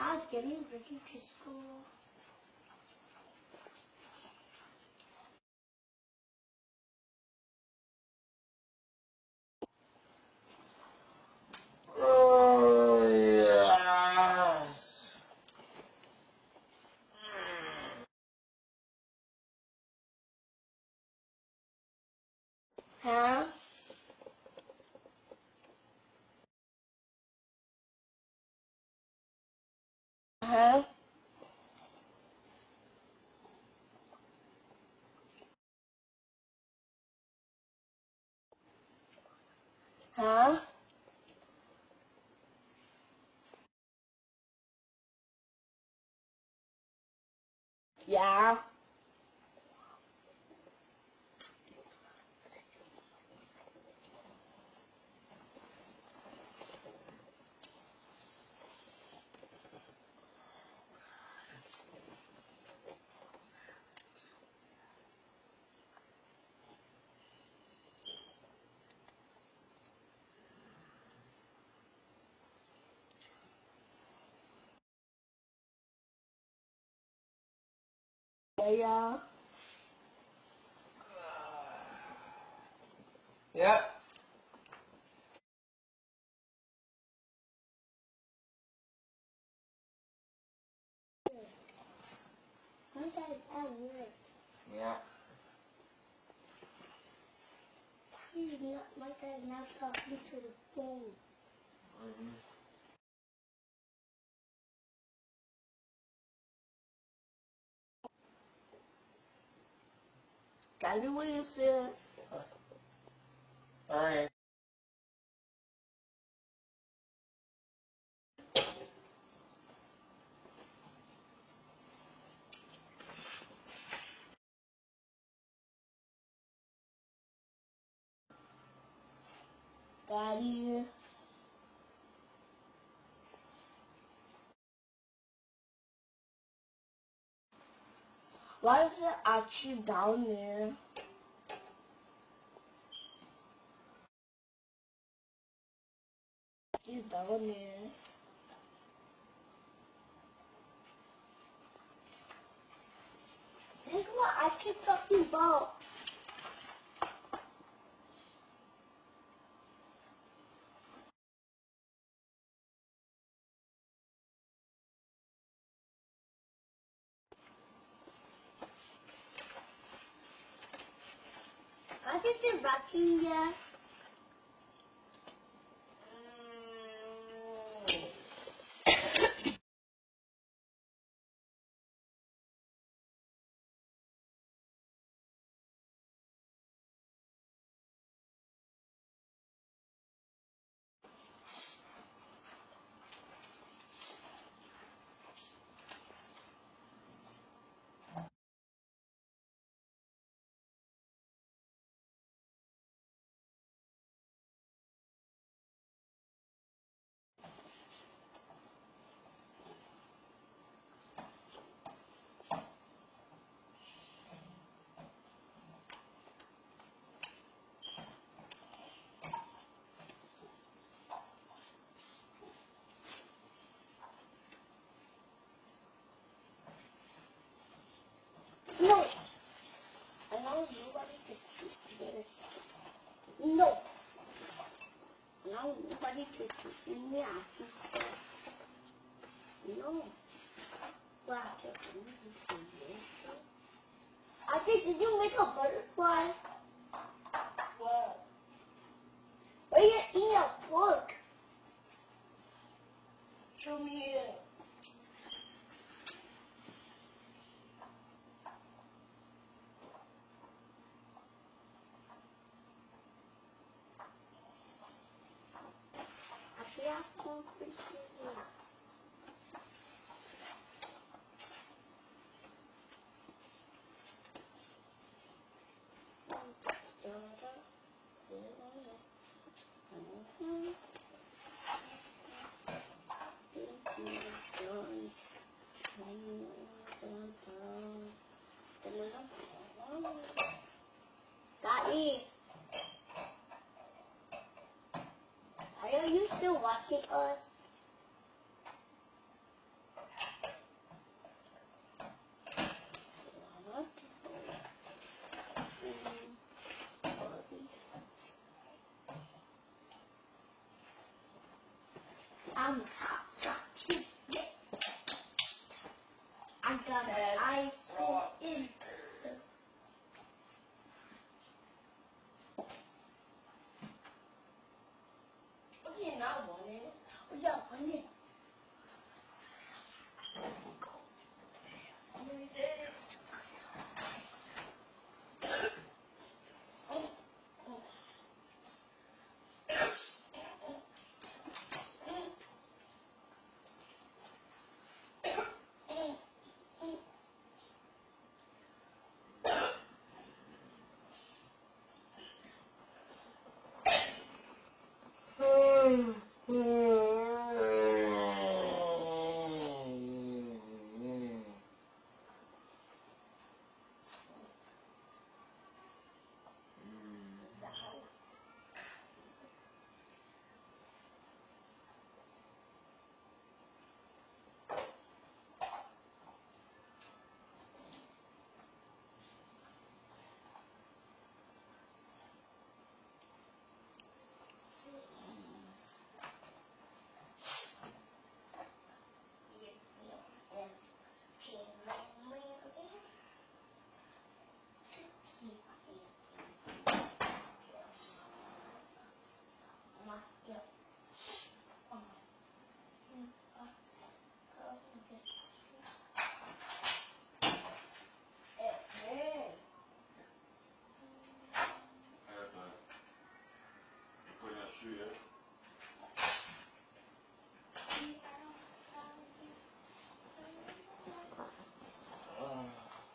Yeah, getting ready to school. Oh, yes. Huh? Huh? Huh? Yeah. Yeah. Yep. My dad at work. Yeah. He's not. My dad now talking to the phone. Mm-hmm. Daddy, what you say? All right. Daddy. Why is it Achie down there? He's down there. This is what I keep talking about. I just did Rachie here. No. I know nobody to speak this. No. No, nobody to speak me Achie. No. What Achie, did you make a butterfly? What? Where you eat a pork? Show me here. Actually, I can't fish it. Daddy, are you still watching us? I'm top. I got an iPhone in. Okay, not one in. Oh, yeah, one in.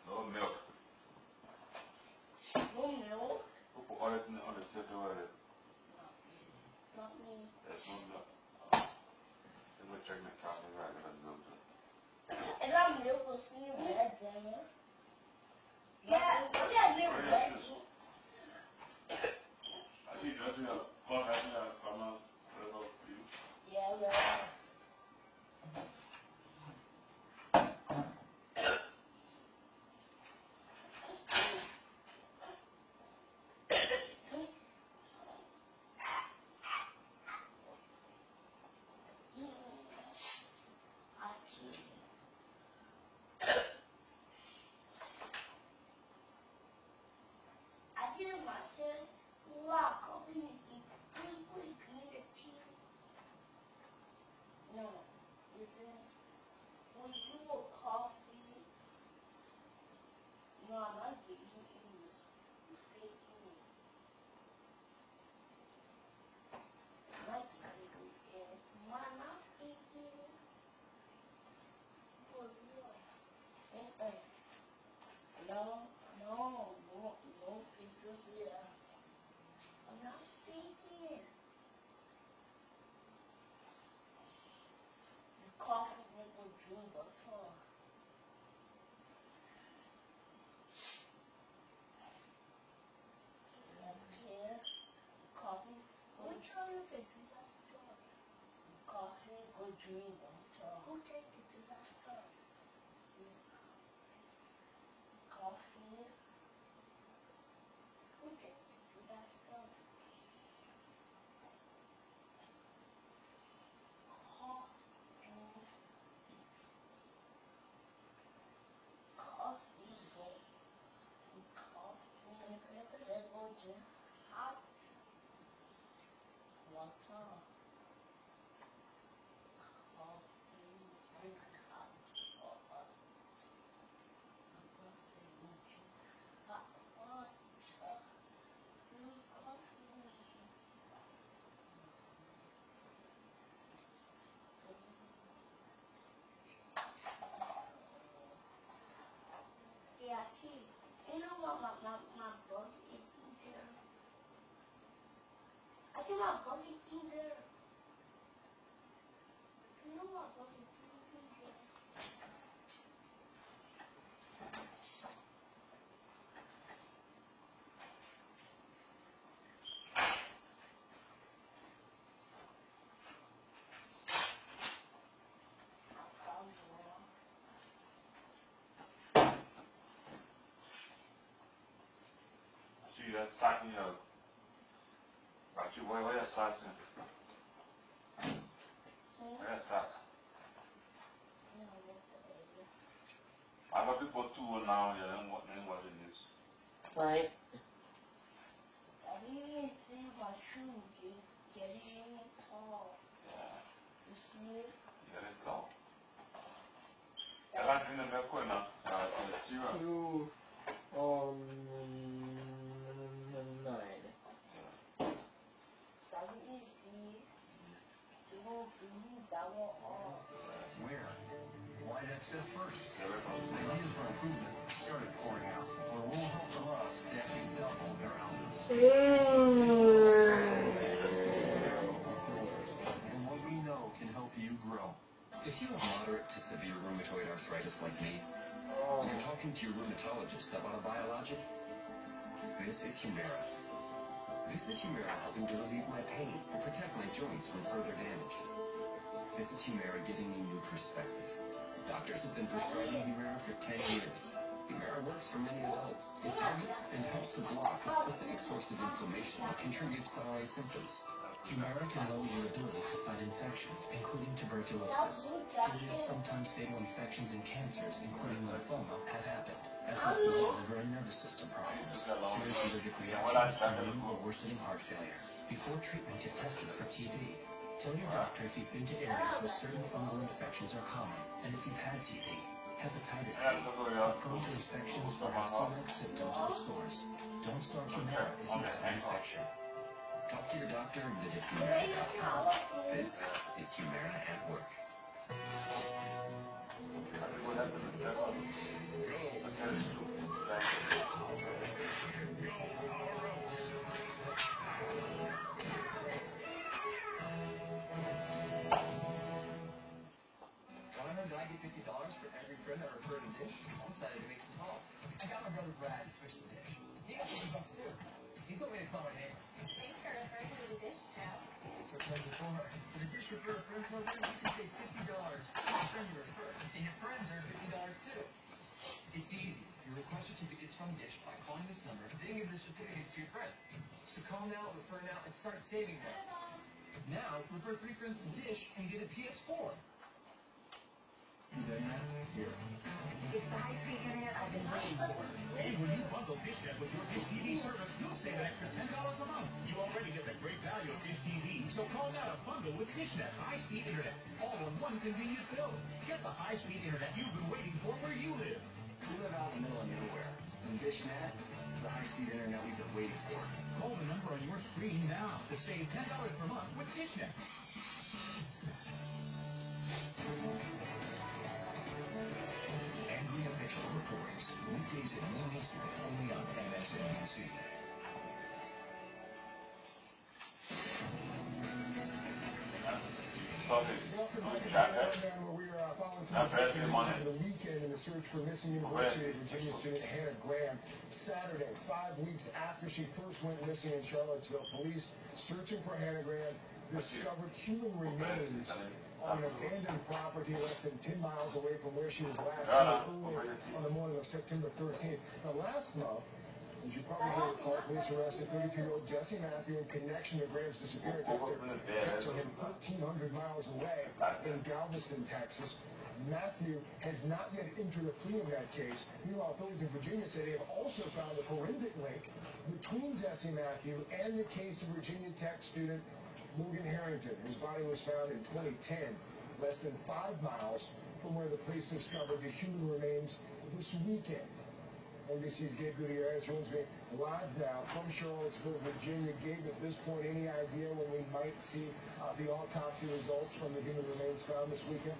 No milk. No milk? Hoeveel ooit in de zitten worden? Not me. There's no milk. Ik moet checken met kamer waar dat milk is. And that milk was in your bed, damn it. Yeah, we have your bed. I think that's it. What happened to come out? What about you? Yeah, right. I didn't want to walk over here. No, listen. When you want coffee, no, I'm not giving you English. You're faking it. I'm not giving you English. Why not faking it? For real. No, because I'm not faking. The coffee make me dream about her. Okay. Coffee. Who told you to do that stuff? Coffee, go dream about her. Who told you to do that stuff? Coffee. Who told you to do that stuff? Yeah, too. You know what my bug is in there? I think my bug is in there. You know what bug is in there? Zie je dat staat niet ook. Wat je wil je staat. That sucks. No, what's the baby? I got people too now, yeah, they ain't watching this. Right. I didn't see my shoe getting tall. Yeah. You see it? Yeah, let's go. Ela ainda me acuerda, tira. You on 9. That is easy. You won't believe that one all. Where? Why next step first? Ideas for improvement started pouring out. For rules help from us, they actually sell all their albums. And what we know can help you grow. If you have moderate to severe rheumatoid arthritis like me, and you're talking to your rheumatologist about a biologic, this is Humira. This is Humira helping to relieve my pain and protect my joints from further damage. This is Humira giving me new perspective. Doctors have been prescribing Humira for 10 years. Humira works for many adults. It targets and helps to block a specific source of inflammation that contributes to eye symptoms. Humira can lower your ability to fight infections, including tuberculosis. Serious, sometimes fatal infections and cancers, including lymphoma, have happened, as well as liver and nervous system problems. Serious allergic reactions, and new or worsening heart failure. Before treatment, get tested for TB. Tell your doctor if you've been to areas where certain fungal infections are common, and if you've had TB, hepatitis B, Crohn's infections, or have flu-like symptoms or sores. Don't start Humira if you have an infection. Talk to your doctor and visit Humira.com. This is Humira at work. Did I get $50 for every friend that referred a dish? I decided to make some calls. I got my brother Brad to switch the dish. He got $50 too. He told me to tell my neighbor. Thanks for referring to the dish, Joe. That's what I said before. For the dish refer a friend program, you can save $50 for the friend you refer. And your friends earn $50 too. It's easy. You request certificates from Dish by calling this number, then give the certificates to your friend. So call now, refer now, and start saving them. Now, refer 3 friends to Dish and get a PS4. Here. It's the high-speed internet I've been waiting for. And when you bundle DishNet with your Dish TV service, you'll save an extra $10 a month. You already get the great value of Dish TV, so call now to bundle with DishNet high-speed internet, all on one convenient bill. Get the high-speed internet you've been waiting for where you live. We live out in the middle of nowhere. And DishNet is the high-speed internet we've been waiting for. Call the number on your screen now to save $10 per month with DishNet. Angry Official reports. Weekdays at noon Eastern, only on MSNBC. Welcome back to the program where we are following some over the weekend in the search for missing University of Virginia student Hannah Graham. Saturday, 5 weeks after she first went missing in Charlottesville, police searching for Hannah Graham discovered human remains on an abandoned property less than 10 miles away from where she was last seen early on the morning of September 13th. Now, last month, as you probably recall, police arrested 32-year-old Jesse Matthew in connection to Graham's disappearance after catching him 1,300 miles away in Galveston, Texas. Matthew has not yet entered a plea in that case. Meanwhile, authorities in Virginia say they have also found a forensic link between Jesse Matthew and the case of Virginia Tech student Morgan Harrington, whose body was found in 2010, less than 5 miles from where the police discovered the human remains this weekend. NBC's Gabe Gutierrez joins me live now from Charlottesville, Virginia. Gabe, at this point, any idea when we might see the autopsy results from the human remains found this weekend?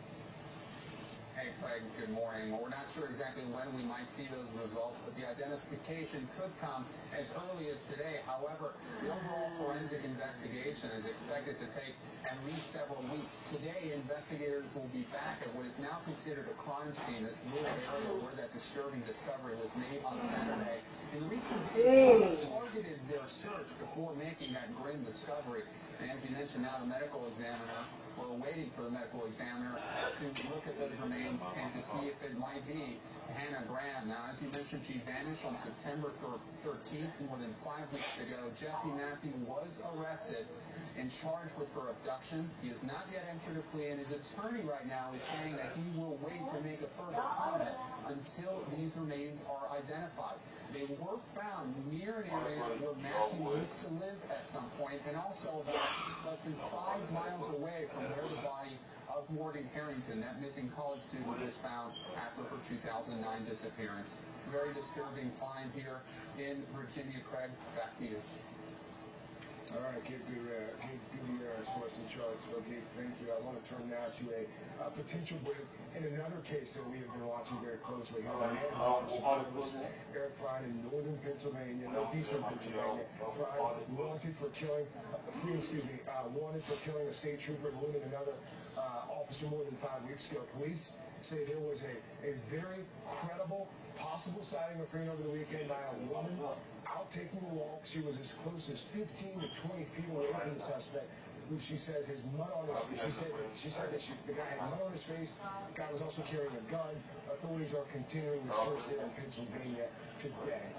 Hey, Craig, good morning. Well, we're not sure exactly when we might see those results, but the identification could come as early as today. However, the overall forensic investigation is expected to take at least several weeks. Today, investigators will be back at what is now considered a crime scene, this rural area where that disturbing discovery was made on Saturday. In recent days, they targeted their search before making that grim discovery. And as you mentioned, now the medical examiner We're waiting for the medical examiner to look at those remains and to see if it might be Hannah Graham. Now, as you mentioned, she vanished on September 13th, more than 5 weeks ago. Jesse Matthew was arrested and charged with her abduction. He has not yet entered a plea, and his attorney right now is saying that he will wait to make a further comment until these remains are identified. They were found near an area where Matthew used to live at some point, and also about less than 5 miles away from where the body of Morgan Harrington, that missing college student, was found after her 2009 disappearance. Very disturbing find here in Virginia. Craig, back to you. All right, good sports in Charlottesville. Gabe, thank you. I want to turn now to a potential break in another case that we have been watching very closely here. Eric Fine in northern Pennsylvania, northeastern Pennsylvania. Fine wanted for killing a state trooper and wounding another officer more than 5 weeks ago. Police say there was a very credible possible sighting of Freen over the weekend by a woman out taking a walk. She was as close as 15 to 20 feet away from the suspect, who she says has mud on his face. She said that the guy had mud on his face. The guy was also carrying a gun. Authorities are continuing the search there in Pennsylvania today.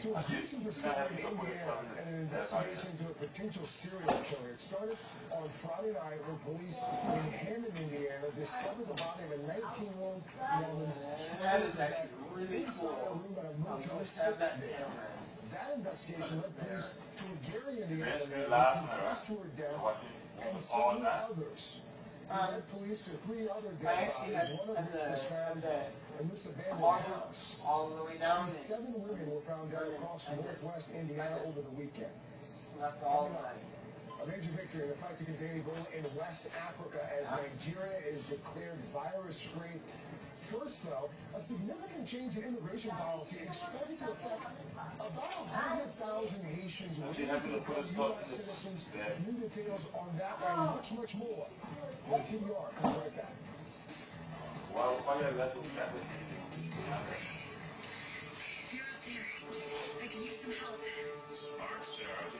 So a huge discovery in Indiana and an investigation into a potential serial killer. It started on Friday night when police in Hammond, Indiana, discovered the body of a 19-year-old woman. That is actually really cool. That investigation led police to Gary, Indiana, who confessed to her death and several others. Led police to 3 other dead bodies, one of which was found in this abandoned house. All the way down. 7 women were found dead across northwest Indiana over the weekend. Slept all night. A major victory in the fight to contain Ebola in West Africa as Nigeria is declared virus-free. First, though, a significant change in immigration policy expected to affect about 100,000 Haitians waiting to become U.S. citizens. New details on that and much, much more. The TDR comes right back. You're up there. I can use some help. Smart, Sarah.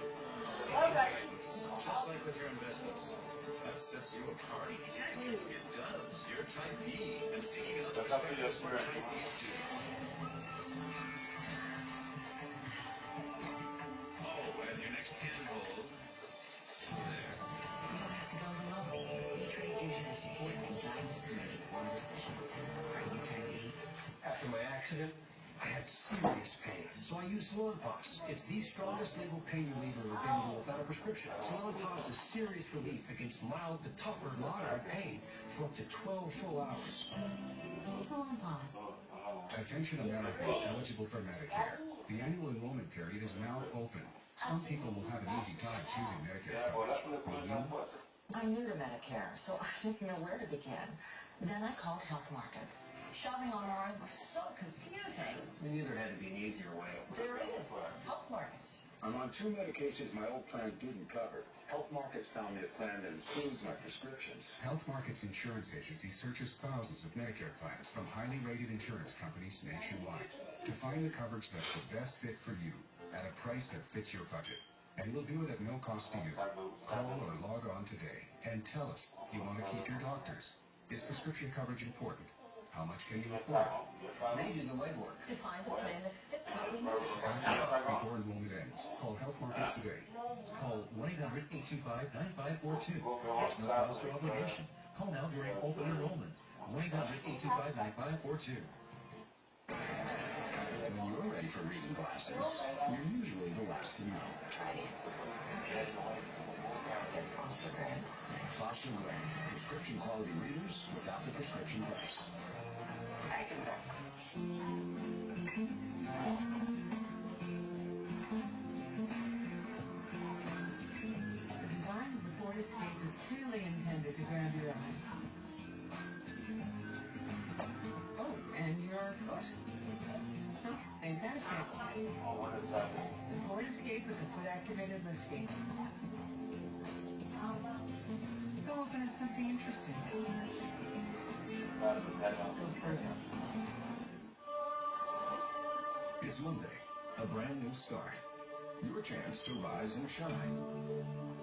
Just like with your investments. That sets you apart. It does. You're type E, and seeking out perspectives for type E's do. Oh, and your next handhold. There. You don't have to go alone. E-Trade gives you the support and guidance to make informed decisions. Are you type E? After my accident, I had serious pain, so I used Salonpas. It's the strongest legal pain reliever available without a prescription. Salonpas is serious relief against mild to tougher moderate pain for up to 12 full hours. Salonpas. Attention Americans eligible for Medicare. The annual enrollment period is now open. Some people will have an easy time choosing Medicare coverage. Will you? I'm new to Medicare, so I didn't know where to begin. Then I called Health Markets. Shopping online was so confusing. We knew there had to be an easier way. There is. Health Markets. I'm on 2 medications my old plan didn't cover. Health Markets found me a plan that includes my prescriptions. Health Markets Insurance Agency searches thousands of Medicare plans from highly rated insurance companies nationwide to find the coverage that's the best fit for you at a price that fits your budget. And we'll do it at no cost to you. Call or log on today and tell us you want to keep your doctors. Is prescription coverage important? How much can you afford? They do the legwork. To find the plan that fits what we need. Before enrollment ends, call Health Markets today. Call 1-800-825-9542. There's no cost or obligation. Call now during open enrollment. 1-800-825-9542. When you're ready for reading glasses, you're usually the last to know. Try these. They're Foster Grants. Foster Grant, prescription quality readers without the prescription price. I can help. The design of the Ford Escape is clearly intended to grab your eye. Oh, and your foot. Ain't that fancy? The Ford Escape with the foot-activated lift gate. Go open up something interesting. Go further. It's Monday, a brand new start. your chance to rise and shine.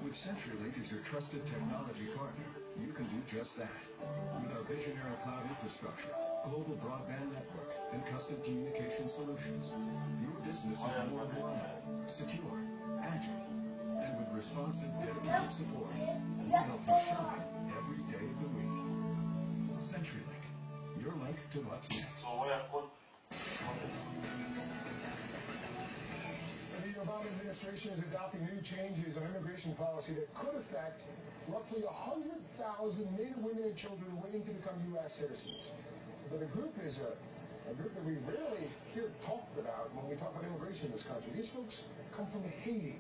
With CenturyLink as your trusted technology partner, you can do just that. With our visionary cloud infrastructure, global broadband network, and custom communication solutions, your business is more reliable, secure, agile, and with responsive, dedicated support, we help you shine every day of the week. CenturyLink, your link to what's next. The Obama administration is adopting new changes on immigration policy that could affect roughly 100,000 men, women, and children waiting to become U.S. citizens. But the group is a group that we rarely hear talked about when we talk about immigration in this country. These folks come from Haiti.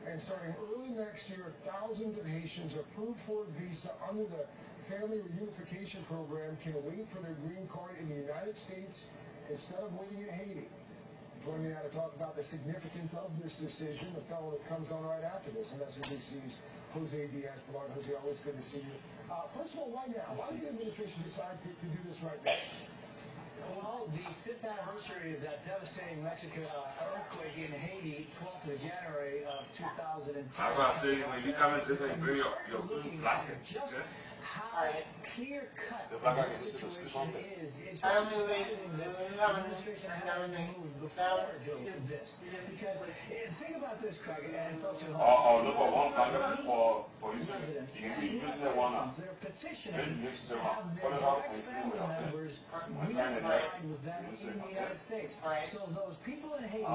And starting early next year, thousands of Haitians approved for a visa under the Family Reunification Program can wait for their green card in the United States instead of waiting in Haiti. Joining me now to talk about the significance of this decision, the fellow that comes on right after this, MSNBC's Jose Diaz-Balart. Jose, always good to see you. First of all, why now? Why did the administration decide to do this right now? Well, the 5th anniversary of that devastating Mexican earthquake in Haiti, 12th of January of 2010. I'm going to say, when you come in, this ain't bring your blanket. Just how clear-cut the situation is. It's surprising that the administration hasn't moved before doing this. Because think about this, Craig, and folks at home. Look at one blanket for you. Residents You can and use U.S. that one. citizens, they're petitioning to have their direct family members reunified with them in the United States. So those people in Haiti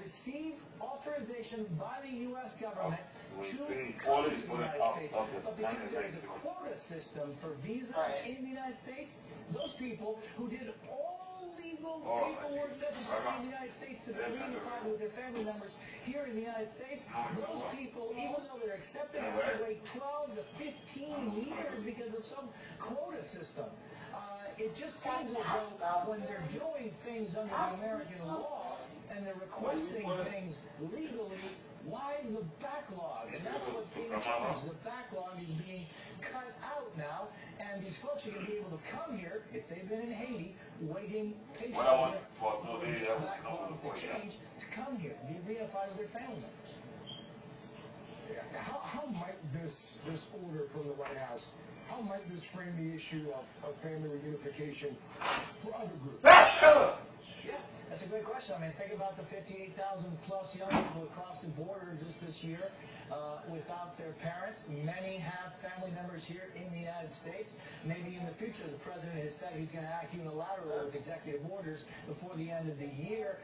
receive authorization by the U.S. government to come to the United States. But because there's a quota system for visas in the United States, those people who did all legal paperwork necessary in the United States to be reunified with their family members here in the United States, those people, even though they're accepted, have to wait 12 to 15 years because of some quota system. It just seems as though when they're doing things under the American law and they're requesting things legally, why the backlog? And that's what's being changed. The backlog is being cut out now, and these folks are going to be able to come here, if they've been in Haiti, waiting patiently for the backlog to change, to come here, be reunified with their family members. How might this order from the White House, how might this frame the issue of family reunification for other groups? Yeah, that's a great question. I mean, think about the 58,000 plus young people across the border just this year without their parents. Many have family members here in the United States. Maybe in the future, the president has said he's going to act unilaterally with executive orders before the end of the year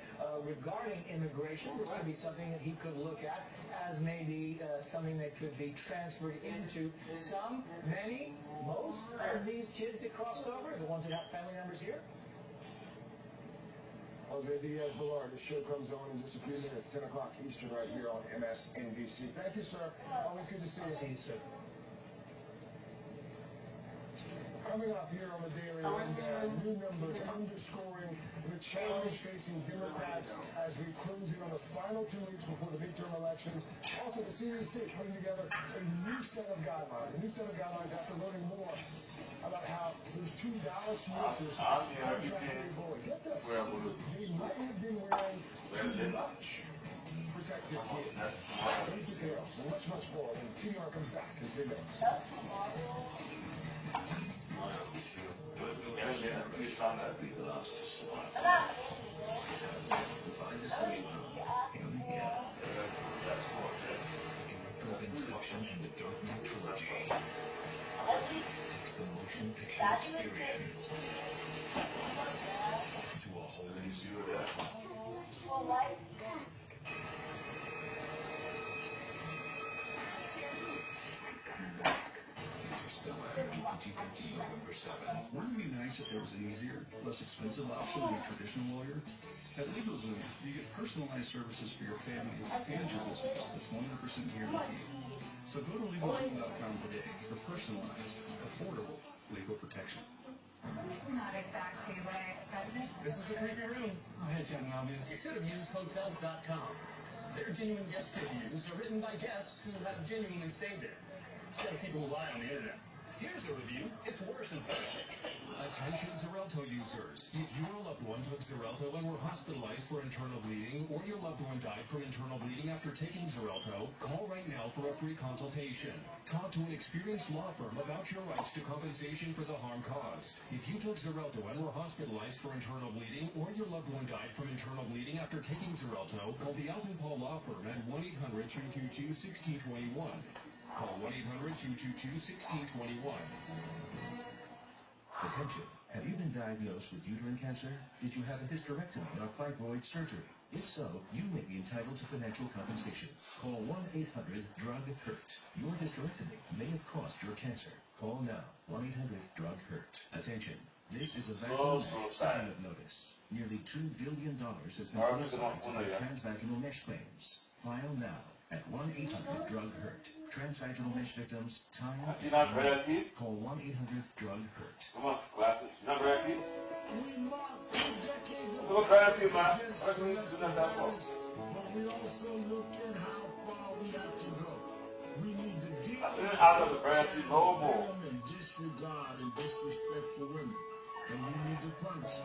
regarding immigration. This could be something that he could look at as maybe something that could be transferred into some, many, most of these kids that crossed over, the ones that have family members here. Jose Diaz-Balart, the show comes on in just a few minutes, 10 o'clock Eastern, right here on MSNBC. Thank you, sir. Always good to see you. See you, sir. Coming up here on the Daily Rundown, new numbers underscoring the challenge facing Democrats as we close in on the final 2 weeks before the midterm elections. Also, the CDC putting together a new set of guidelines after learning more about how those 2 Dallas nurses contracted Ebola. Get this, they might have been wearing too much protective gear. These details and much, much more when TR comes back in 3 minutes. Inception in the Dark Knight trilogy takes the motion picture experience to a whole new level. November 7th. Wouldn't it be nice if there was an easier, less expensive option than a traditional lawyer? At LegalZoom, you get personalized services for your family and your business that's 100% guaranteed. So go to LegalZoom.com today for personalized, affordable legal protection. This is not exactly what I expected. This is a creepy room. Go ahead, Captain Obvious. You should have used Hotels.com. Their genuine guest reviews are written by guests who have genuinely stayed there. Instead of people who lie on the internet. Here's a review. It's worse than perfect. Attention Zerel Xarelto users, if your loved one took Xarelto and were hospitalized for internal bleeding, or your loved one died from internal bleeding after taking Xarelto, call right now for a free consultation. Talk to an experienced law firm about your rights to compensation for the harm caused. If you took Xarelto and were hospitalized for internal bleeding, or your loved one died from internal bleeding after taking Xarelto, call the Alton Paul Law Firm at 1-800-222-1621. Call 1-800-222-1621. Attention. Have you been diagnosed with uterine cancer? Did you have a hysterectomy or fibroid surgery? If so, you may be entitled to financial compensation. Call 1-800-DRUG-HURT. Your hysterectomy may have caused your cancer. Call now. 1-800-DRUG-HURT. Attention. This is a vaginal mesh settlement notice. Nearly $2 billion has been put aside to pay transvaginal mesh claims. File now at 1-800-DRUG-HURT. Transvaginal mesh victims, time is money. Call 1-800-DRUG-HURT. Come on, glasses. You're not ready? We mark 2 decades of Look right at you, man. What do you do that for? but we also look at how far we have to go. We need to get out of the brand new no more. And disregard and disrespect for women. And we need to punish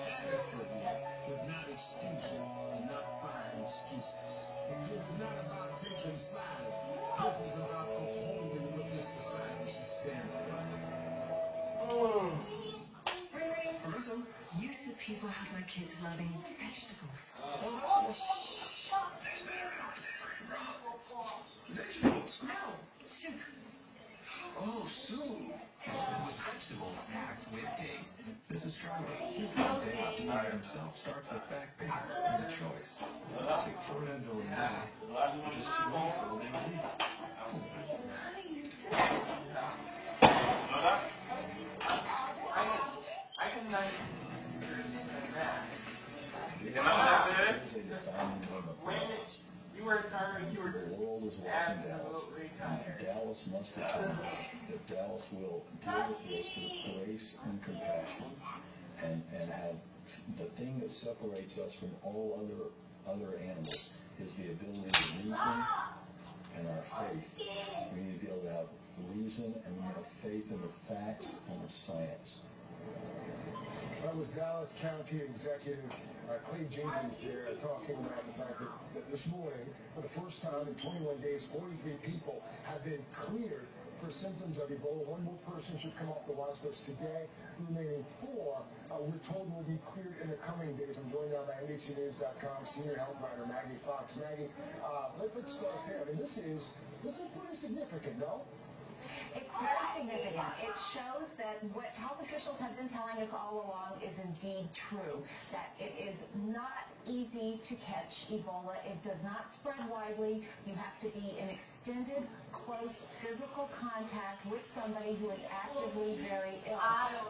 adequately, but not excuses, and not find excuses. This is not about taking sides. This is about upholding what this society should stand for. Also, you said people have my kids loving vegetables. Vegetables? No, soup. Oh, soup. With vegetables packed with taste. This is Charlie. He's the day he himself starts with back pain and a choice. Big Fernando and Billy, which is too late for when they were leaving. I can understand that. When you were tired, you were The world is watching Dallas. Dallas must determine that Dallas will deal with this with grace and compassion, and have the thing that separates us from all other animals is the ability to reason and our faith. We need to be able to have reason and we have faith in the facts and the science. That was Dallas County Executive Clay Jenkins there talking about the fact that this morning, for the first time in 21 days, 43 people have been cleared for symptoms of Ebola. One more person should come off the watch list today. The remaining 4, we're told, will be cleared in the coming days. I'm joined now by NBCNews.com senior health writer Maggie Fox. Maggie, let's start there. I mean, this is pretty significant, no? It's very significant. It shows that what health officials have been telling us all along is indeed true, that it is not easy to catch Ebola. It does not spread widely. You have to be in extended, close physical contact with somebody who is actively very ill.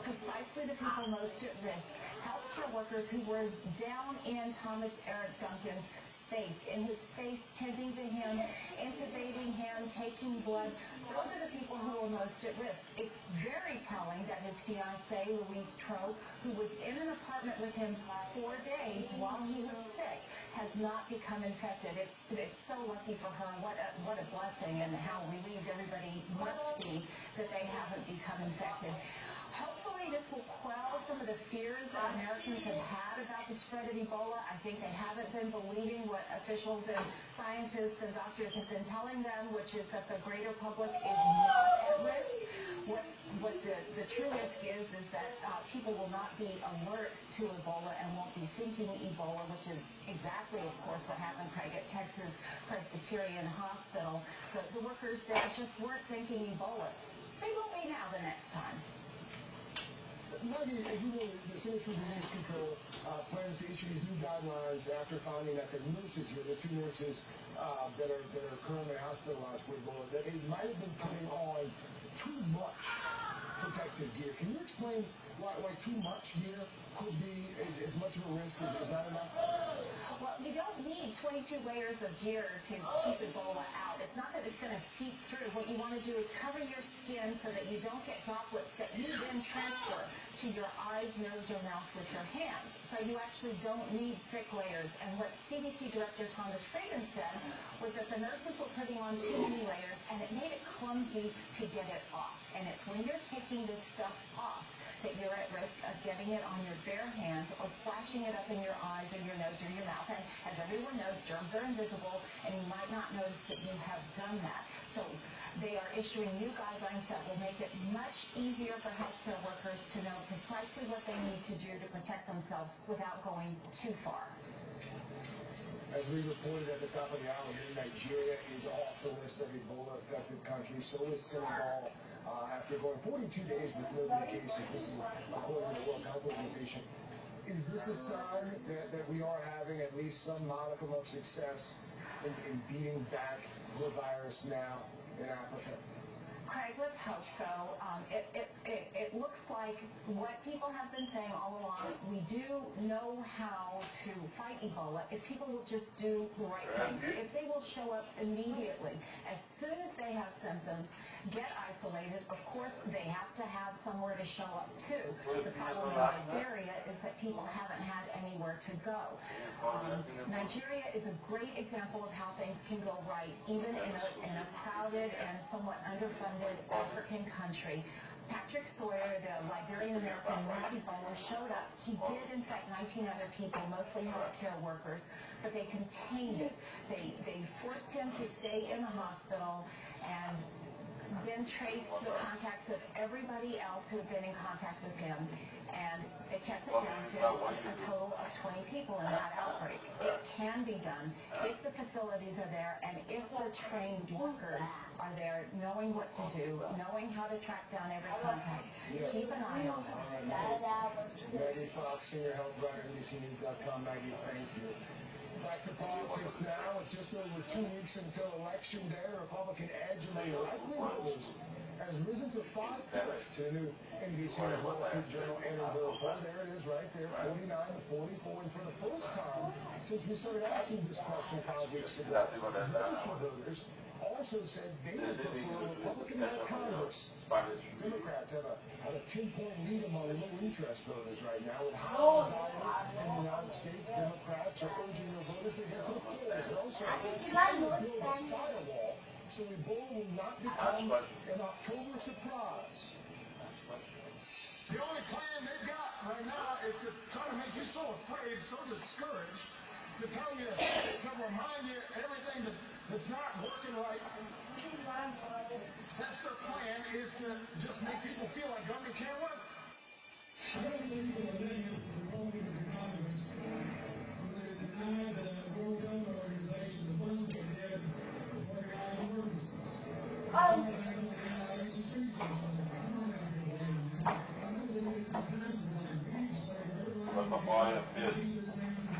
Precisely the people most at risk, healthcare workers who were down in Thomas Eric Duncan's face, in his face, tending to him, intubating him, taking blood. Those are the people who are most at risk. It's very telling that his fiancée, Louise Trope, who was in an apartment with him for 4 days while he was sick, has not become infected. It's so lucky for her. What a blessing, and how relieved everybody must be that they haven't become infected. Hopefully this will quell some of the fears that Americans have had about the spread of Ebola. I think they haven't been believing what officials and scientists and doctors have been telling them, which is that the greater public is not at risk. What the true risk is that people will not be alert to Ebola and won't be thinking Ebola, which is exactly, of course, what happened, Craig, at Texas Presbyterian Hospital. The workers there just weren't thinking Ebola. They will be now the next time. Maggie, as you know, the Centers for Disease Control plans to issue these new guidelines after finding that the nurses here, the 2 nurses that are currently hospitalized with Ebola, that they might have been putting on too much protective gear. Can you explain why too much gear could be as much of a risk as not enough? Well, you don't need 22 layers of gear to keep Ebola out. It's not that it's going to seep through. What you want to do is cover your skin so that you don't get droplets that you then transfer to your eyes, nose, or mouth with your hands. So you actually don't need thick layers. And what CDC Director Thomas Frieden said was that the nurses were putting on too many layers, and it made it clumsy to get it off. And it's when you're taking this stuff off that you're at risk of getting it on your bare hands or flashing it up in your eyes or your nose or your mouth. And as everyone knows, germs are invisible, and you might not notice that you have done that. So they are issuing new guidelines that will make it much easier for healthcare workers to know precisely what they need to do to protect themselves without going too far. As we reported at the top of the hour here, Nigeria is off the list of Ebola-affected countries. So is Senegal. After going 42 days with no new cases, this is according to the World Health Organization. Is this a sign that we are having at least some modicum of success in beating back the virus now in Africa? Craig, let's hope so. It looks like what people have been saying all along, we do know how to fight Ebola if people will just do the right things. If they will show up immediately, as soon as they have symptoms, get isolated. Of course, they have to have somewhere to show up to. The problem in Nigeria is that people haven't had anywhere to go. Nigeria is a great example of how things can go right, even in a crowded and somewhat underfunded African country. Patrick Sawyer, the Liberian-American with Ebola, showed up. He did infect 19 other people, mostly healthcare workers, but they contained it. They forced him to stay in the hospital and then traced the contacts of everybody else who had been in contact with him, and they kept it down to a total of 20 people in that outbreak. It can be done if the facilities are there and if the trained workers are there knowing what to do, knowing how to track down every contact. Keep an eye on them. Maggie Fox, senior health writer, NBCNews.com. Maggie, thank you. Back to politics now. It's just over 2 weeks until Election Day. Republican edge among likely voters has risen to 5 points to the new NBC News Wall Street Journal annual poll. There it is right there, 49 to 44. And for the first time since we started asking this question 5 weeks ago, registered voters also said they would prefer a Republican-led Congress. Democrats have a 10-point lead among low-interest voters right now. With high anxiety in the United States, Democrats are urging their voters to head to the polls. And also, build a firewall so Ebola will not become an October surprise. The only plan they've got right now is to try to make you so afraid, so discouraged, to tell you, to remind you everything that's not working right. That's their plan, is to just make people feel like government can't work. I don't believe in the millennium Republicans and Congress. They deny the World Health Organization the funds that they had to organize emergencies. I don't think it's a treason.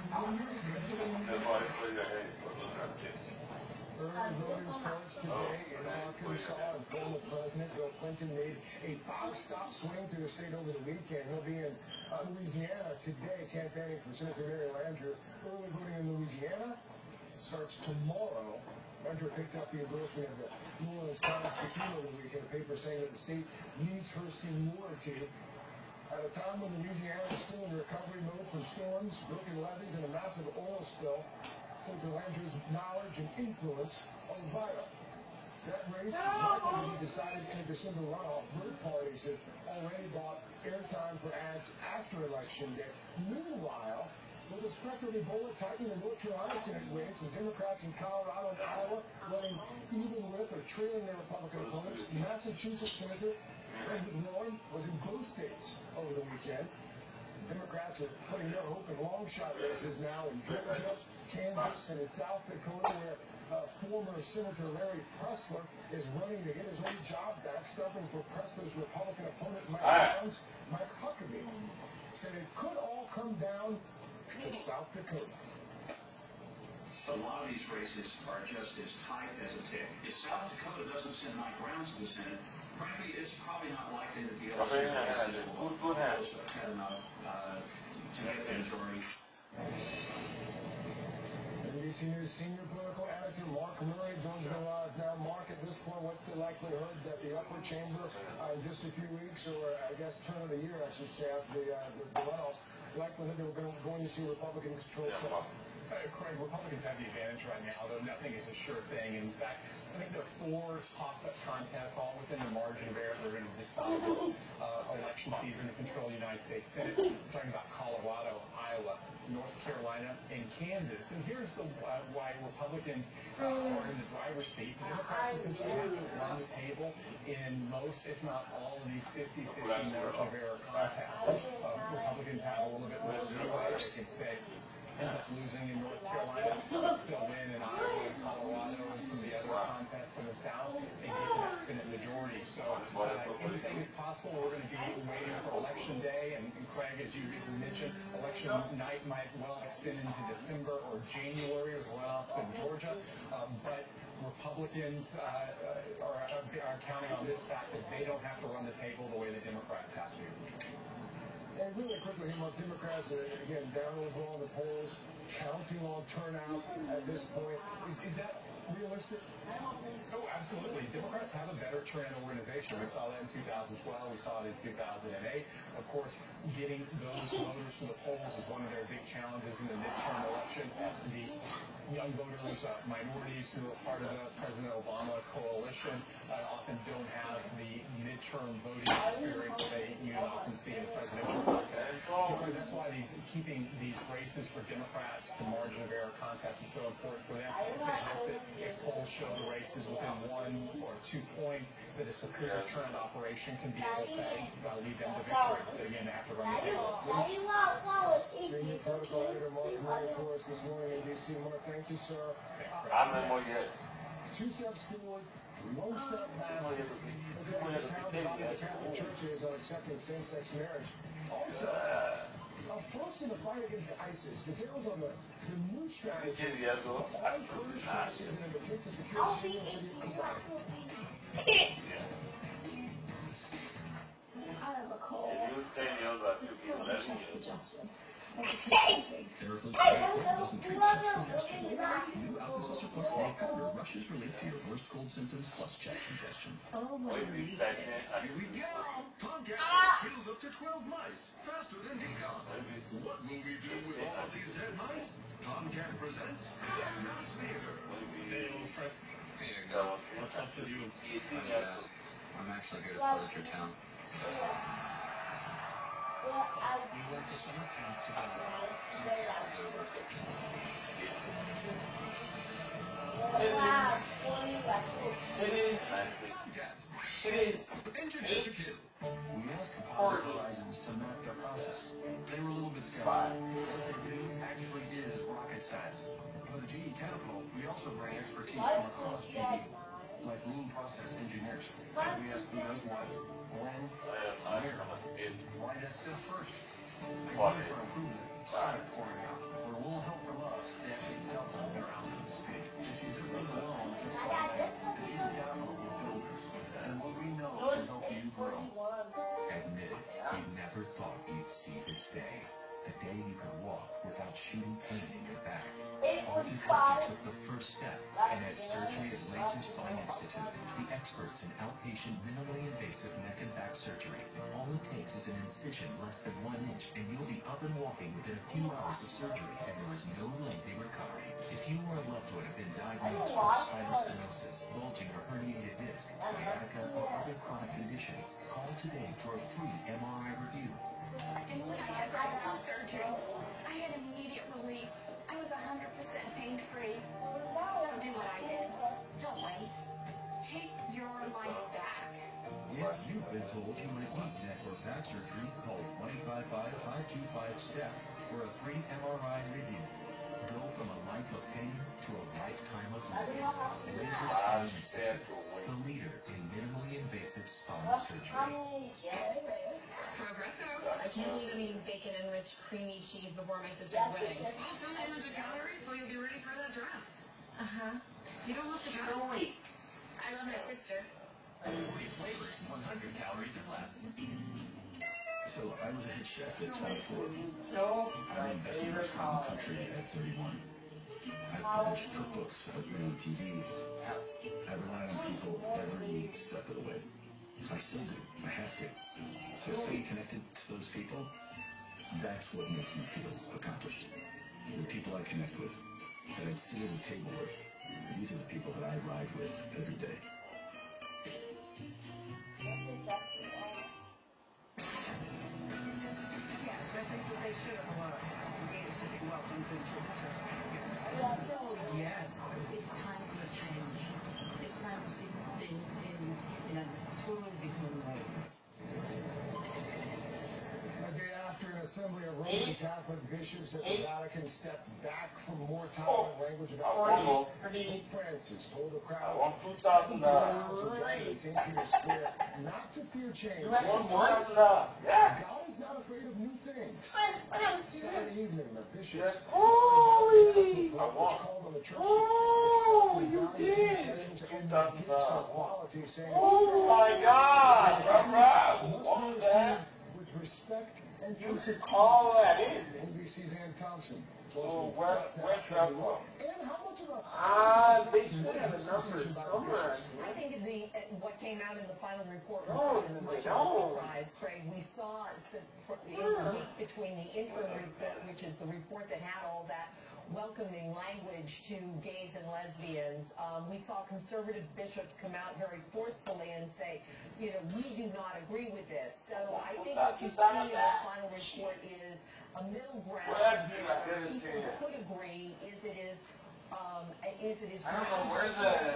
I don't think it's a treason. Early voting starts today in Arkansas, and former President Bill Clinton made a 5-stop swing through the state over the weekend. He'll be in Louisiana today campaigning for Senator Mary Landrieu. Early voting in Louisiana starts tomorrow. Landrieu picked up the endorsement of the New Orleans Constitution over the weekend, a paper saying that the state needs her seniority. At a time when Louisiana is still in recovery mode from storms, broken levees, and a massive oil spill, Senator Landrieu's knowledge and influence are vital. That race is likely to be decided in a December runoff. Both parties have already bought airtime for ads after Election Day. Meanwhile, with the specter of Ebola tightening the North Carolina Senate race, and Democrats in Colorado and Iowa running even with or trailing their Republican opponents, Massachusetts Senator Elizabeth Warren was in both states over the weekend. Democrats are putting their hope in long shot races now in Georgia, Kansas, and in South Dakota, where former Senator Larry Pressler is running to get his old job back, stuffing for Pressler's Republican opponent Mike Huckabee. Said it could all come down to South Dakota. A lot of these races are just as tight as a tick. If South Dakota doesn't send Mike Brown to the Senate, frankly, it's probably not likely that the other races will have had enough to get the majority. NBC News senior political editor Mark Murray joins me live now. Mark, at this point, what's the likelihood that the upper chamber in just a few weeks, or I guess turn of the year, I should say, after the runoff, likelihood that we're going to see Republican control? Craig, Republicans have the advantage right now, though nothing is a sure thing. In fact, I think there are 4 toss-up contests, all within the margin of error. They're going to decide this election season to control the United States Senate. We're talking about Colorado, Iowa, North Carolina, and Kansas. And here's the why Republicans are in the driver's seat. The Democrats essentially have to run the table in most, if not all, of these 50-50 margin of error contests. Republicans have a little bit more leeway. They can say, end up losing in North Carolina, but still win in Iowa and Colorado and some of the other contests in the South and get to that Senate majority. So anything is possible. We're going to be waiting for Election Day, and Craig, as you mentioned, election night might well extend into December or January with runoffs in Georgia. But Republicans are counting on this fact that they don't have to run the table the way the Democrats have to. And really quickly, Democrats, again, down overall in the polls, counting on turnout at this point. Is that realistic? Oh, absolutely. Democrats have a better turnout organization. We saw that in 2012. We saw it in 2008. Of course, getting those voters to the polls is one of their big challenges in the midterm election. The young voters, minorities who are part of the President Obama coalition often don't have the midterm voting experience that you often see in the presidential contest. That's why keeping these races for Democrats to margin of error contest is so important for them. They hope that if polls show the races within 1 or 2 points, that a superior turnout operation can be able to lead them to victory. But again, they have to run the table. Senior political editor Mark Murray for us this morning, ABC. Mark, thank you, sir. I'm in more yet. 2 steps forward, 1 step back. The Catholic Church is on accepting same-sex marriage. Also, first in the fight against ISIS, details on the new strategy of all Kurdish forces in an attempt to secure the city of Iraq. I have a cold. If you 10 years old, you feel 11 years. Therapeutic doesn't treat chest congestion. New Alka-Seltzer Plus Day Powder rushes relief to your worst cold symptoms plus chest congestion. Oh, what a relief. Here we go! Tomcat kills up to 12 mice faster than Deacon. What will we do with all of these dead mice? Tomcat presents Dead Mouse Theater. Here you go. What's up with you? I'm actually good at Furniture Town. You went to summer camp together. It is. It is. Engineer to kill. We asked Composite Horizons to map their process. They were a little bit skeptical. What they do actually is rocket science. For the GE Capital, we also bring expertise from across GE, like lean process engineers. We ask who does what, when, where, why that step first. Ideas for improvement started pouring out. With a little help from us, they actually help all their outputs. If you just leave it alone, just like the GE Capital will build this. And what we know can help you grow. Admit it, you never thought you'd see this day. The day you could walk without shooting pain in your back. All because you took the first step and had surgery at Laser Spine Institute, the experts in outpatient minimally invasive neck and back surgery. All it takes is an incision less than 1 inch and you'll be up and walking within a few hours of surgery, and there is no lengthy recovery. If you or a loved one have been diagnosed with spinal stenosis, bulging or herniated disc, sciatica, or other chronic conditions, call today for a free MRI review. And when I had breakthrough surgery, I had immediate relief. I was 100% pain-free. Don't do what I did. Don't wait. Take your life back. If you've been told you might need neck or back surgery, call 1-855-525-STEP for a free MRI review. Go from a life of pain to a lifetime of living. Laser Spine Institute, the leader in minimally invasive spine surgery. Progresso. I can't believe I'm eating bacon-enriched creamy cheese before my sister's wedding. It's only 100 calories, so you'll be ready for that dress. Uh-huh. You don't have to go. I love my sister. 40 flavors, 100 calories or less. So I was a head chef at 24. I'm the best restaurant in the country at 31. I've published cookbooks, I've been on TV. I rely on people every step of the way. I still do. I have to. So staying connected to those people, that's what makes me feel accomplished. The people I connect with, that I'd sit at a table with, these are the people that I ride with every day. Yes, I think that they should have gays to be welcomed into the church. Oh, yes. It's time for a change. It's time to see things in a totally different way. A day after an assembly of Roman Catholic bishops at the Vatican stepped back from more tolerant language about Pope Francis told the crowd of St. Peter's Square not to fear change. God is not afraid of new things. Saturday evening, the bishops called on the church you did! Oh my God! What that? With respect and you should call that in. NBC's Ann Thompson. So where's that from? And how much of a they should have a number somewhere. I think what came out in the final report was much of a surprise, Craig. We saw in the week between the interim report, which is the report that had all that welcoming language to gays and lesbians, we saw conservative bishops come out very forcefully and say, we do not agree with this. So I think what you see in this final report is a middle ground where people could agree the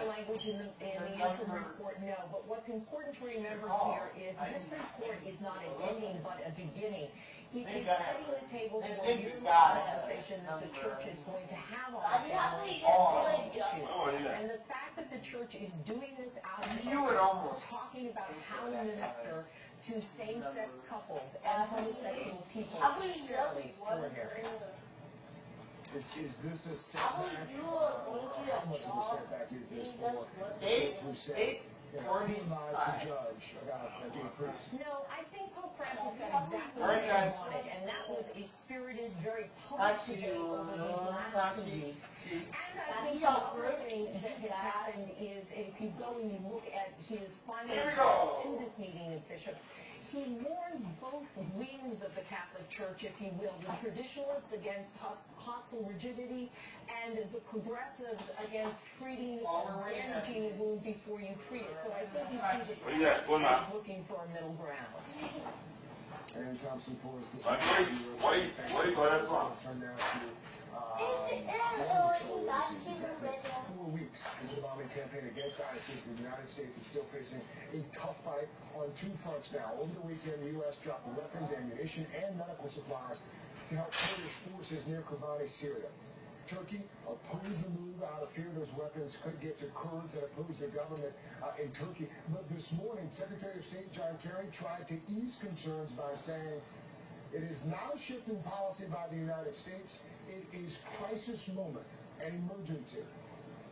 language in the interim report? No. But what's important to remember here is this report is not an ending but a beginning. It is setting the table for a new conversation that the church is going to have on family and issues. And the fact that the church is doing this out of talking about how to minister to same-sex couples and homosexual people is fairly extraordinary. Is this a setback? How much of a setback is this for who say, who am I to judge about a gay priest? No, I think Pope Francis got exactly what he wanted, and that was a spirited, very public debate over these last 2 weeks. And I think the other thing that has happened is, if you go and you look at his final response to this meeting of bishops, he warned both wings of the Catholic Church, if you will, the traditionalists against hostile rigidity and the progressives against treating or bandaging a wound before you treat it. So I think you see the Catholics looking for a middle ground. Ann Thompson for us this Wait, got that from? Turn now to 4 weeks into the bombing campaign against ISIS. The United States is still facing a tough fight on 2 fronts now. Over the weekend, the U.S. dropped weapons, ammunition, and medical supplies to help Kurdish forces near Kobani, Syria. Turkey opposed the move out of fear those weapons could get to Kurds that oppose the government in Turkey. But this morning, Secretary of State John Kerry tried to ease concerns by saying it is not a shift in policy by the United States. It is crisis moment, an emergency.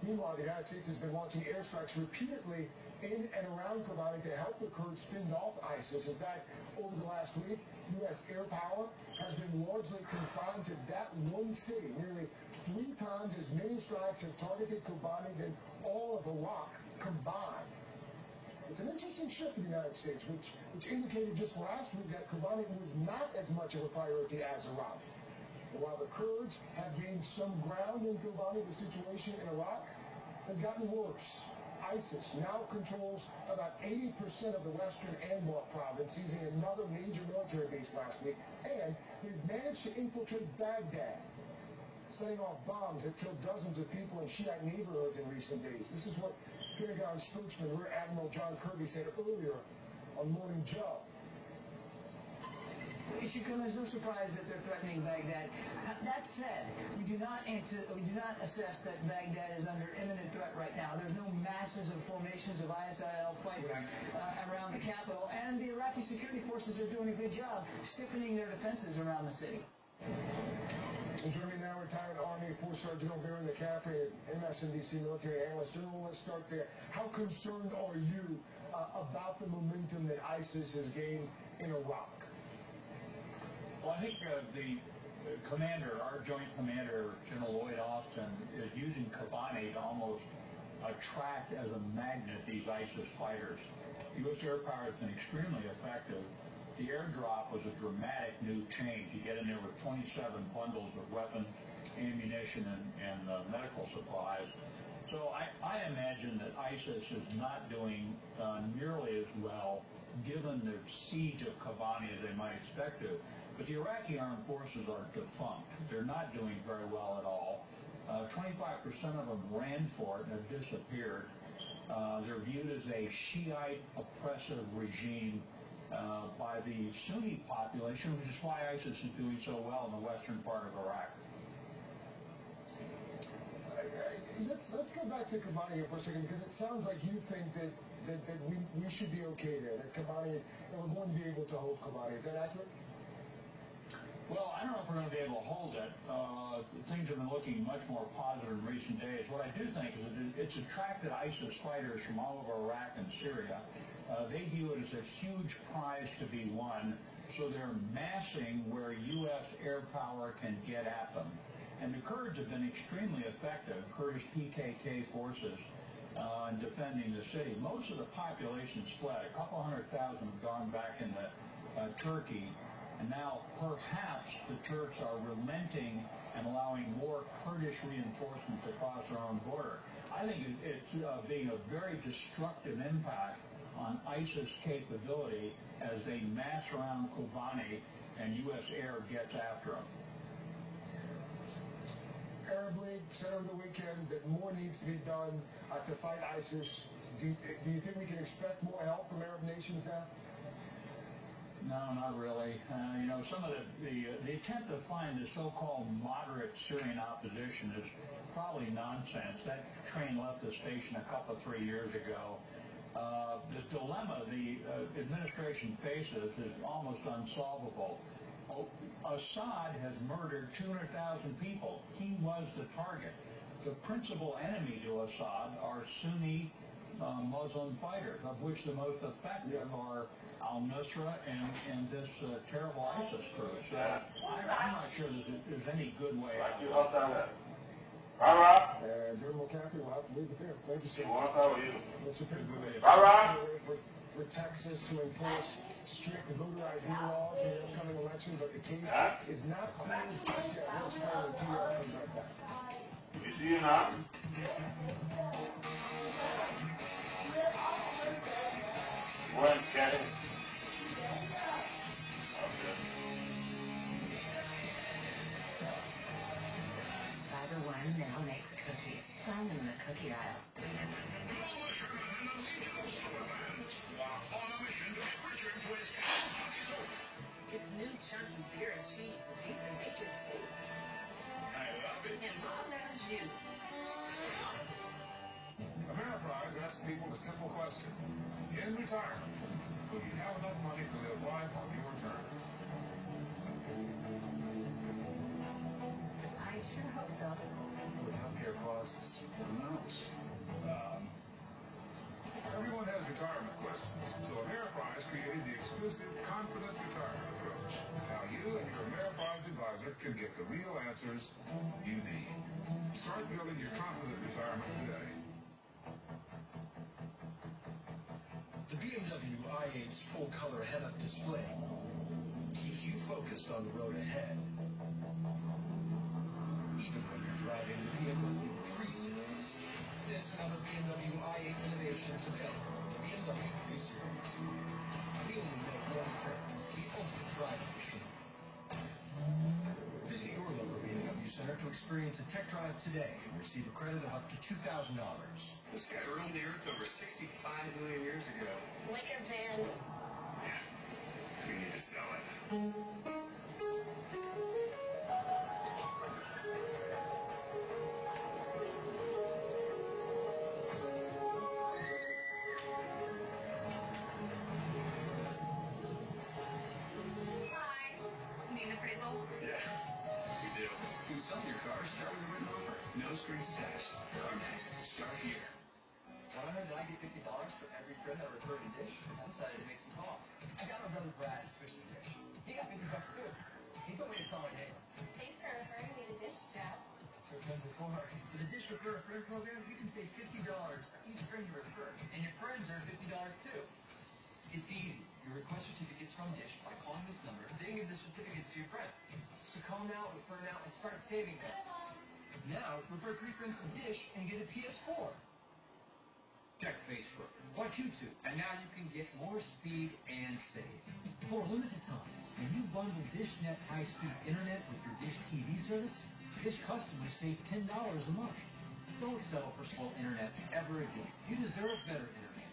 Meanwhile, the United States has been launching airstrikes repeatedly in and around Kobani to help the Kurds fend off ISIS. In fact, over the last week, U.S. air power has been largely confined to that one city. Nearly 3 times as many strikes have targeted Kobani than all of Iraq combined. It's an interesting shift in the United States, which indicated just last week that Kobani was not as much of a priority as Iraq. And while the Kurds have gained some ground in Kobani, the situation in Iraq has gotten worse. ISIS now controls about 80% of the western Anbar province, seizing another major military base last week, and they've managed to infiltrate Baghdad, setting off bombs that killed dozens of people in Shiite neighborhoods in recent days. This is what Pentagon spokesman Rear Admiral John Kirby said earlier on Morning Joe. There's no surprise that they're threatening Baghdad. That said, we do not assess that Baghdad is under imminent threat right now. There's no masses of formations of ISIL fighting around the capital, and the Iraqi security forces are doing a good job stiffening their defenses around the city. Joining now, retired Army 4-star General Barry McCaffrey, MSNBC military analyst. General, let's start there. How concerned are you about the momentum that ISIS has gained in Iraq? Well, I think the commander, our joint commander, General Lloyd Austin, is using Kobani to almost attract as a magnet these ISIS fighters. U.S. air power has been extremely effective the airdrop was a dramatic new change. You get in there with 27 bundles of weapons, ammunition, and medical supplies. So I imagine that ISIS is not doing nearly as well, given the siege of Kobani, as they might expect to. But the Iraqi armed forces are defunct. They're not doing very well at all. 25% of them ran for it and have disappeared. They're viewed as a Shiite oppressive regime by the Sunni population, which is why ISIS is doing so well in the western part of Iraq. Let's go back to Kobani here for a second, because it sounds like you think that we should be okay there, that Kobani, that we're going to be able to hold Kobani. Is that accurate? Well, I don't know if we're going to be able to hold it. Things have been looking much more positive in recent days. What I do think is that it's attracted ISIS fighters from all over Iraq and Syria. They view it as a huge prize to be won, so they're massing where U.S. air power can get at them. And the Kurds have been extremely effective, Kurdish PKK forces, in defending the city. Most of the population's fled. A couple 100,000 have gone back into Turkey. And now perhaps the Turks are relenting and allowing more Kurdish reinforcements across their own border. I think it's being a very destructive impact on ISIS capability as they mass around Kobani and U.S. air gets after them. Arab League said over the weekend that more needs to be done to fight ISIS. Do you think we can expect more help from Arab nations now? No, not really. Some of the attempt to find the so-called moderate Syrian opposition is probably nonsense. That train left the station a couple, 3 years ago. The dilemma the administration faces is almost unsolvable. Assad has murdered 200,000 people. He was the target. The principal enemy to Assad are Sunni Muslim fighters, of which the most effective are al-Nusra and this terrible ISIS group. So I'm not sure there's any good way out of it. General McCaffrey, we'll have to leave it there. Thank you, sir. Mr. Pitt, for Texas to enforce strict voter ID laws in the upcoming election, but the case is not clear yet. We'll explain when TR comes right back. You see it now? One, get it. Fiber One now makes cookies. Find them in the cookie aisle. It's new chunky beer and cheese, and you can make it too. I love it. And Mom knows you. Ameriprise asks people a simple question. In retirement, will you have enough money to live life on your terms? I sure hope so. With healthcare costs, who knows? Everyone has retirement questions, so Ameriprise created the exclusive Confident Retirement approach. Now you and your Ameriprise advisor can get the real answers you need. Start building your Confident Retirement today. The BMW i8's full-color head-up display keeps you focused on the road ahead, even when you're driving the BMW 3 Series. This and other BMW i8 innovations available in the BMW 3 Series. We only make one thing, the ultimate driving machine. Visit your local BMW center to experience a tech drive today and receive a credit of up to $2,000. This guy roamed the earth over 65 million years ago. Liquor van. Yeah, we need to sell it. strings attached. CarMax, start here. When I heard that I get $50 for every friend I refer to Dish, I decided to make some calls. I got my brother Brad to switch to Dish. He got $50 too. He told me to tell my neighbor. Thanks for referring me to Dish, Jeff. So friends with Hard. With the Dish Refer a Friend program, you can save $50 for each friend you refer. And your friends earn $50 too. It's easy. You request certificates from Dish by calling this number. They give the certificates to your friend. So call now, refer now, and start saving them. Now, refer 3 friends to Dish and get a PS4. Check Facebook. Watch YouTube. And now you can get more speed and save. For a limited time, when you bundle DishNet high-speed internet with your Dish TV service, Dish customers save $10 a month. Don't settle for slow internet ever again. You deserve better internet.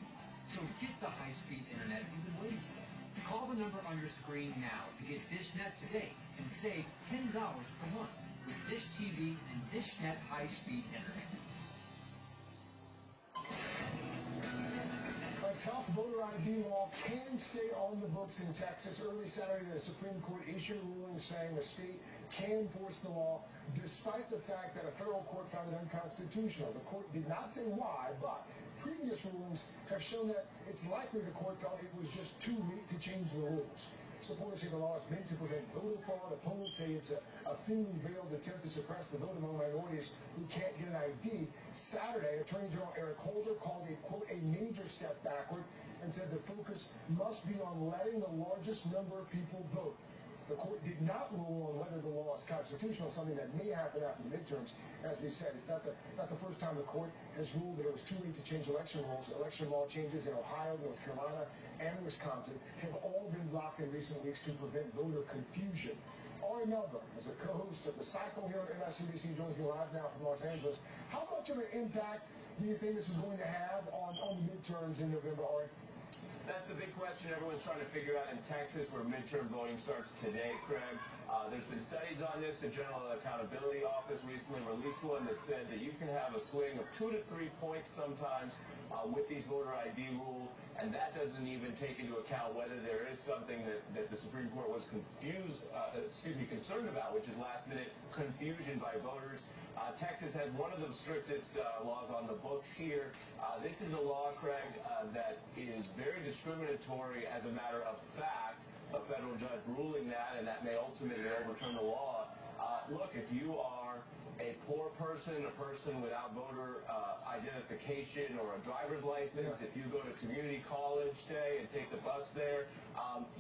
So get the high-speed internet you've been waiting for. Call the number on your screen now to get DishNet today and save $10 per month with Dish TV and DishNet high-speed internet. A tough voter ID law can stay on the books in Texas. Early Saturday, the Supreme Court issued a ruling saying the state can enforce the law despite the fact that a federal court found it unconstitutional. The court did not say why, but previous rulings have shown that it's likely the court felt it was just too late to change the rules. Supporters say the law is meant to prevent voter fraud. Opponents say it's a thinly veiled attempt to suppress the vote among minorities who can't get an ID. Saturday, Attorney General Eric Holder called it, quote, a major step backward and said the focus must be on letting the largest number of people vote. The court did not rule on whether the law is constitutional, something that may happen after the midterms. As we said, it's not the first time the court has ruled that it was too late to change election rules. Election law changes in Ohio, North Carolina, and Wisconsin have all been blocked in recent weeks to prevent voter confusion. Ari Melba, as a co-host of The Cycle here on MSNBC, joins me live now from Los Angeles. How much of an impact do you think this is going to have on the midterms in November, Ari? That's the big question everyone's trying to figure out in Texas, where midterm voting starts today, Craig. There's been studies on this. The General Accountability Office recently released one that said that you can have a swing of 2 to 3 points sometimes with these voter ID rules, and that doesn't even take into account whether there is something that the Supreme Court was concerned about, which is last-minute confusion by voters. Texas has one of the strictest laws on the books here. This is a law, Craig, that is very discriminatory as a matter of fact. A federal judge ruling that, and that may ultimately overturn the law. Look, if you are a poor person, a person without voter identification or a driver's license, if you go to community college, say, and take the bus there,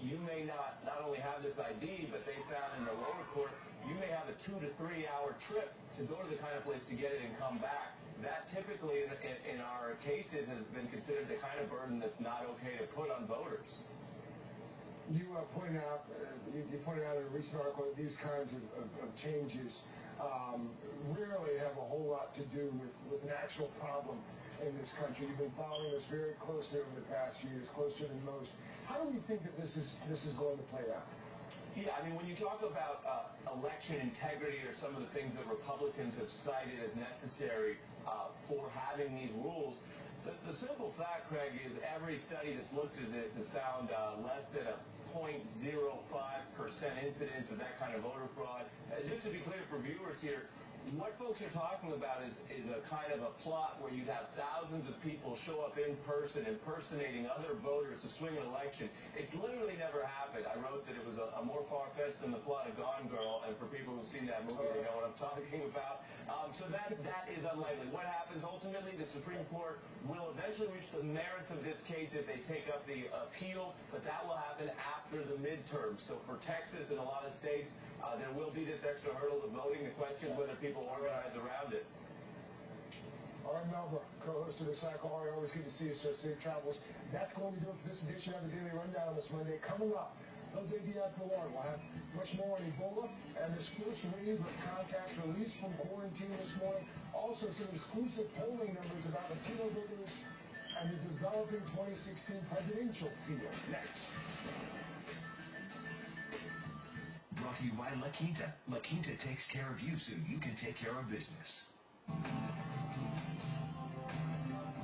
you may not only have this ID, but they found in the lower court, you may have a 2 to 3 hour trip to go to the kind of place to get it and come back. That typically, in our cases, has been considered the kind of burden that's not okay to put on voters. You pointed out in a recent article that these kinds of changes rarely have a whole lot to do with an actual problem in this country. You've been following this very closely over the past few years, closer than most. How do you think that this is going to play out? Yeah, I mean, when you talk about election integrity or some of the things that Republicans have cited as necessary for having these rules, the simple fact, Craig, is every study that's looked at this has found less than a 0.05% incidence of that kind of voter fraud. Just to be clear for viewers here, what folks are talking about is a kind of a plot where you'd have thousands of people show up in person impersonating other voters to swing an election. It's literally never happened. I wrote that it was a more far-fetched than the plot of Gone Girl, and for people who've seen that movie, they know what I'm talking about. So that is unlikely. What happens ultimately, the Supreme Court will eventually reach the merits of this case if they take up the appeal, but that will happen after the midterm. So for Texas and a lot of states, there will be this extra hurdle of voting. The question is whether people organize around it. Ari Melba, co-host of The Cycle. Ari, always good to see you, sir. Safe travels. That's going to do it for this edition of the Daily Rundown this Monday. Coming up, Jose Diaz-Balart will have much more on Ebola and this first wave of contacts released from quarantine this morning. Also, some exclusive polling numbers about Latino voters and the developing 2016 presidential field. Next. Brought to you by La Quinta. La Quinta takes care of you so you can take care of business.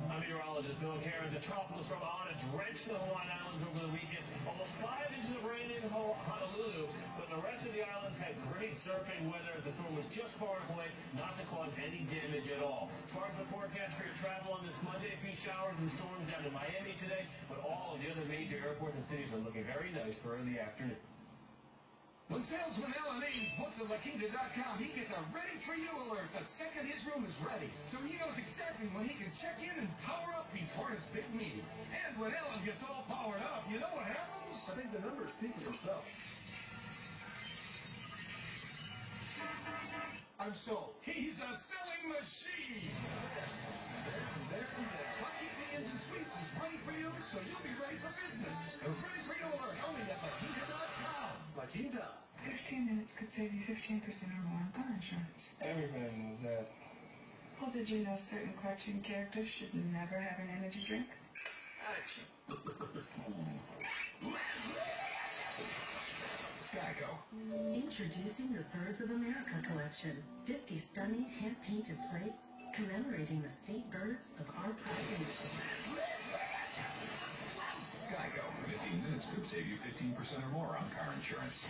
I'm meteorologist Bill Karen. The tropical storm Ana drenched the Hawaiian Islands over the weekend. Almost 5 inches of rain in Honolulu, but the rest of the islands had great surfing weather as the storm was just far away, not to cause any damage at all. As far as the forecast for your travel on this Monday, a few showers and storms down in Miami today, but all of the other major airports and cities are looking very nice for early afternoon. When salesman Alan Ames books at LaQuinta.com, he gets a ready-for-you alert the second his room is ready. So he knows exactly when he can check in and power up before his big meeting. And when Alan gets all powered up, you know what happens? I think the numbers speak for themselves. I'm sold. He's a selling machine. There. Lucky Cans and Sweets is ready for you, so you'll be ready for business. A ready-for-you alert only at LaQuinta.com. LaQuinta. 15 minutes could save you 15% or more on car insurance. Everybody knows that. Well, did you know certain cartoon characters should never have an energy drink? Action. Geico. Introducing the Birds of America collection. 50 stunning hand-painted plates commemorating the state birds of our proud nation. Geico. 15 minutes could save you 15% or more on car insurance.